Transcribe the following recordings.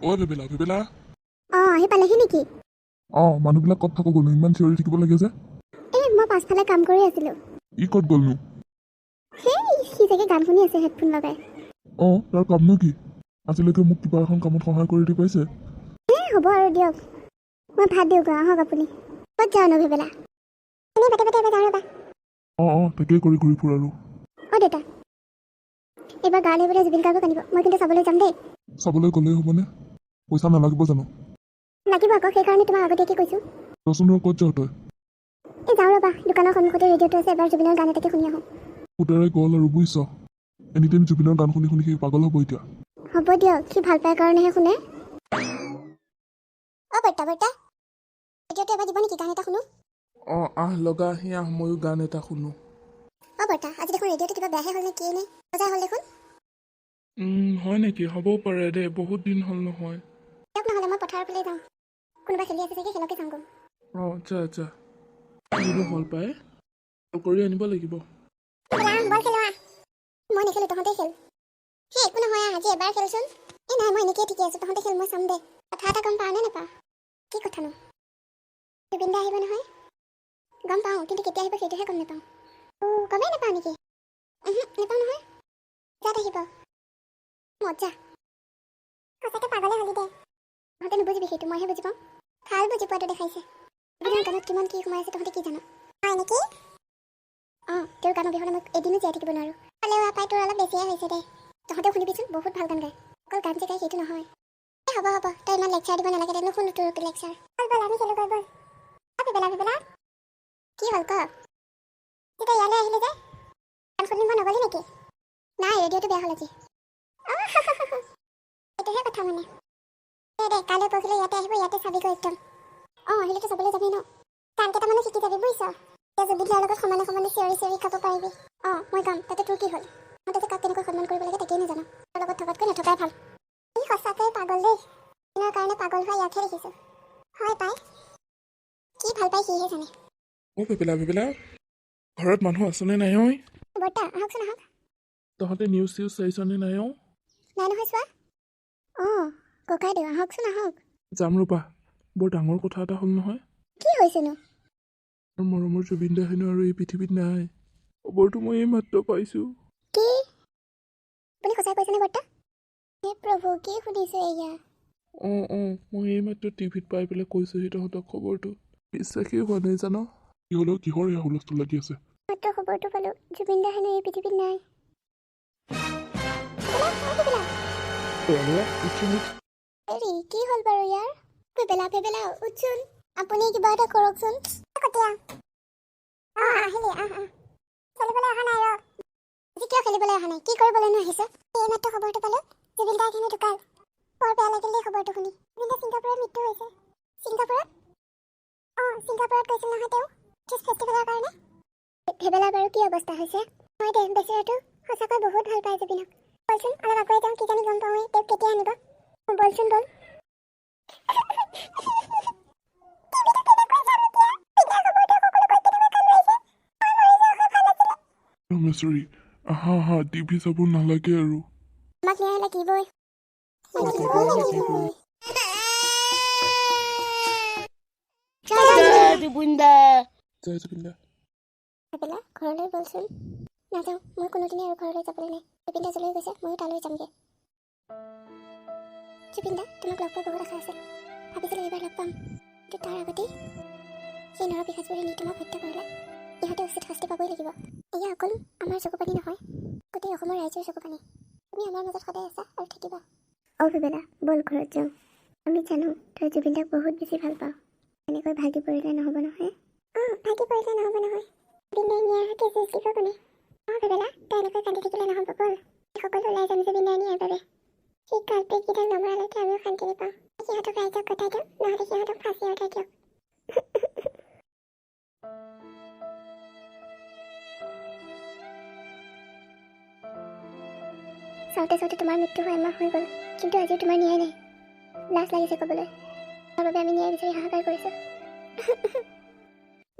অ' ভেবেলা ভেবেলা আহি পালেহি নেকি? মানুহবিলাক ক'ত থাকো গ'লো ইমান চিঞৰি থাকিব লাগে যে মই পাছফালে কাম কৰি আছিলোঁ। ই ক'ত গ'লনো? সি চাগে গান শুনি আছে হেডফোন লগাই। তাৰ কামনো কি? আজিলৈকে মোক কিবা এখন কামত সহায় কৰি দি পাইছে? হ'ব আৰু দিয়ক, মই ভাত দিওঁ গা, আহক আপুনি। ক'ত যাওঁ ন ভেবেলা? এনেই বাটে বাটে এবাৰ যাওঁ ৰ'বা। তাকেই কৰি ঘূৰি ফুৰা আৰু দেউতা, এইবাৰ গাঁৱলৈ বোলে জুবিন গাৰ্গক আনিব, মই কিন্তু চাবলৈ যাম দেই। চাবলৈ গ'লেই হ'বনে? পইচা নালাগিব জানো? লাগিব আকৌ, সেইকাৰণে তোমাক আগতীয়াকৈ কৈছোঁ। ৰচোন ৰ ক'ত যাওঁ তই? যাওঁ ৰ'বা, দোকানৰ সন্মুখতে ৰেডিঅ'টো আছে, এবাৰ জুবিনৰ গান এটাকে শুনি আহোঁ। পুতেৰে গ'ল আৰু বুজিছ, এনিটাইম জুবিনৰ গান শুনি শুনি সি পাগল হ'ব এতিয়া। হ'ব দিয়ক, সি ভাল পায় কাৰণেহে শুনে। বৰ্তা ৰেডিঅ'টো এবাৰ দিব নেকি? গান এটা শুনো। লগা আহি ময়ো গান এটা শুনো। বৰ্তা, আজি দেখোন ৰেডিঅ'টো কিবা বেয়াহে হ'ল নে কি নে? বজাৰ হ'ল দেখোন। হয় নেকি? হ'বও পাৰে দে, বহুত দিন হ'ল নহয়। দিয়ক নহ'লে মই পথাৰৰ ফালে যাওঁ, কোনোবা খেলি আছে চাগে, খেলকে চাওঁগৈ। আচ্ছা কিনো হ'ল পাই? কৰি আনিব লাগিব। বল খেলোৱা। মই নেখেলো, তহঁতে খেল। একো নহয়, আজি এবাৰ খেলচোন। নাই, মই এনেকেই ঠিকে আছোঁ, তহঁতে খেল, মই চাম দে। কথা এটা গম পাওঁ নে নাপাওঁ? কি কথানো? জুবিন দা আহিব নহয়। গম পাওঁ, কিন্তু কেতিয়া আহিব সেইটোহে গম নাপাওঁ। গমেই নাপাওঁ নেকি? নাপাওঁ নহয়। যাত আহিব মজা। সঁচাকৈ পাগলে হলি দে। তহঁতে নুবুজিবি সেইটো, মইহে বুজি পাওঁ। ভাল বুজি পোৱাটো দেখাইছে। জুবিনৰ গানত কিমান কি সোমাই আছে তহঁতে কি জানো? হয় নেকি? তেওঁৰ গান অবিহনে মই এদিনো জীয়াই থাকিব নোৱাৰোঁ। হ'লেও পাই তোৰ অলপ বেছিয়ে হৈছে দে। তহঁতেও শুনিবিচোন, বহুত ভাল গান গায়। অকল গান যে গায় সেইটো নহয়। হ'ব, তই ইমান লেকচাৰ দিব নালাগে দে, নুশুনো তোৰ লেকচাৰ। বল আমি খেলো, বল। ভেবেলা কি হ'ল ক? তেতিয়া ইয়ালৈ আহিলি যে গান শুনিব নগলি নেকি? নাই, ৰেডিঅ'টো বেয়া হ'ল আজি। সেইটোহে কথা মানে। দে কাইলৈ পৰহিলৈ ইয়াতে আহিব, ইয়াতে চাবিগৈ একদম। আহিলেতো চাবলৈ যাবি ন? গান কেইটামানো শিকি যাবি বুজিছ? এতিয়া জুবিন দাৰ লগত সমানে সমানে চিঞৰি গাব পাৰিবি। মই গাম, তাতে তোৰ কি হ'ল? মই তাতে কাক কেনেকৈ সন্মান কৰিব লাগে তাকেই নাজানো। তোৰ লগত থকাতকৈ নথকাই ভাল। ই সঁচাকৈ পাগল দেই। দিনৰ কাৰণে পাগল হোৱা ইয়াকহে দেখিছোঁ। হয় পাই, কি ভাল পাই সিহে জানে। ভেবেলা ঘৰত মানুহ আছেনে নাই? বৰ্তা আহকচোন, আহক। তহঁতে নিউজ চাইছনে নাই? নাই নহয় চোৱা। ককাইদেউ আহকচোন, আহক। যাম ৰ'বা, বৰ ডাঙৰ কথা এটা হ'ল নহয়। কি হৈছেনো? মৰমৰ জুবিন দা হেনো আৰু এই পৃথিৱীত নাই। খবৰটো মই এই মাত্ৰ পাইছোঁ। কি? আপুনি সঁচাই কৈছেনে বৰ্তা? হে প্ৰভু, কি শুনিছে এয়া? মই এই মাত্ৰ টিভিত পাই পেলাই কৈছোঁহি তহঁতক খবৰটো। বিশ্বাসেই হোৱা নাই জান। কি হ'লেও কিহৰ এয়া হুলস্থুল লাগি আছে? মাত্ৰ খবৰটো পালোঁ, জুবিন দা হেনো এই পৃথিৱীত নাই। কি হ'ল বাৰু ইয়াৰ? ভেবেলা উঠচোন, আপুনি কিবা এটা কৰকচোন। আহিলি, খেলিবলৈ অহা নাই ৰ। আজি কিয় খেলিবলৈ অহা নাই? কি কৰিবলৈনো আহিছ? এই মাত্ৰ খবৰটো পালোঁ, জুবিন দা হেনো ঢুকাল। বৰ বেয়া লাগিল দেই খবৰটো শুনি। জুবিন দা ছিংগাপুৰত মৃত্যু হৈছে। ছিংগাপুৰত গৈছিল নহয় তেওঁ ফেষ্টিভেলৰ কাৰণে। ভেবেলা বাৰু কি অৱস্থা হৈছে? হয় দে, বেচেৰাটো সঁচাকৈ বহুত ভাল পায় জুবিনক। বলচোন অলপ আগুৱাই যাওঁ, কি জানি গম পাওঁ তেওঁক কেতিয়া আনিব। বলচোন বল। আহা টিভি চাব নালাগে আৰু। আমাক নিয়াই লাগিবই। ভেবেলা ঘৰলৈ বলচোন। নাযাওঁ, মই কোনোদিনে আৰু ঘৰলৈ যাবলৈ নাই। জুবিন দা যলৈ গৈছে ময়ো তালৈ যামগৈ। জুবিন দা, তোমাক লগ পোৱাৰ বহুত আশা আছিল। ভাবিছিলোঁ এইবাৰ লগ পাম, কিন্তু তাৰ আগতেই সেই নৰপিশাচবোৰে নি তোমাক হত্যা কৰিলে। ইহঁতে উচিত শাস্তি পাবই লাগিব। এয়া অকল আমাৰ চকুপানী নহয়, গোটেই অসমৰ ৰাইজৰ চকুপানী। তুমি আমাৰ মাজত সদায় আছা আৰু থাকিবা। ভেবেলা বল ঘৰত যাওঁ। আমি জানো তই জুবিন দাক বহুত বেছি ভাল পাওঁ। এনেকৈ ভাগি পৰিলে নহ'ব নহয়। জুবিন দাই নিয়াৰ হাতে যুঁজ দিব কোনে? ভেবেলা, তই এনেকৈ কান্দি থাকিলে নহ'ব, বল। সকলো ওলাই যাম জুবিন দাই নিয়াৰ বাবে। সেই কালপেটকেইডাল নমৰালৈকে আমিও শান্তি নাপাওঁ। সিহঁতক ৰাইজক গতাই দিওঁ, নহ'লে সিহঁতক ফাঁচি উঠাই দিয়ক। চাওঁতে তোমাৰ মৃত্যু হৈ এমাহ হৈ গ'ল, কিন্তু আজিও তোমাৰ ন্যায় নাই। লাজ লাগিছে ক'বলৈ। তাৰ বাবে আমি ন্যায় বিচাৰি হাহাকাৰ কৰিছোঁ।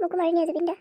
মোকো মাৰি নিয়া জুবিন দা।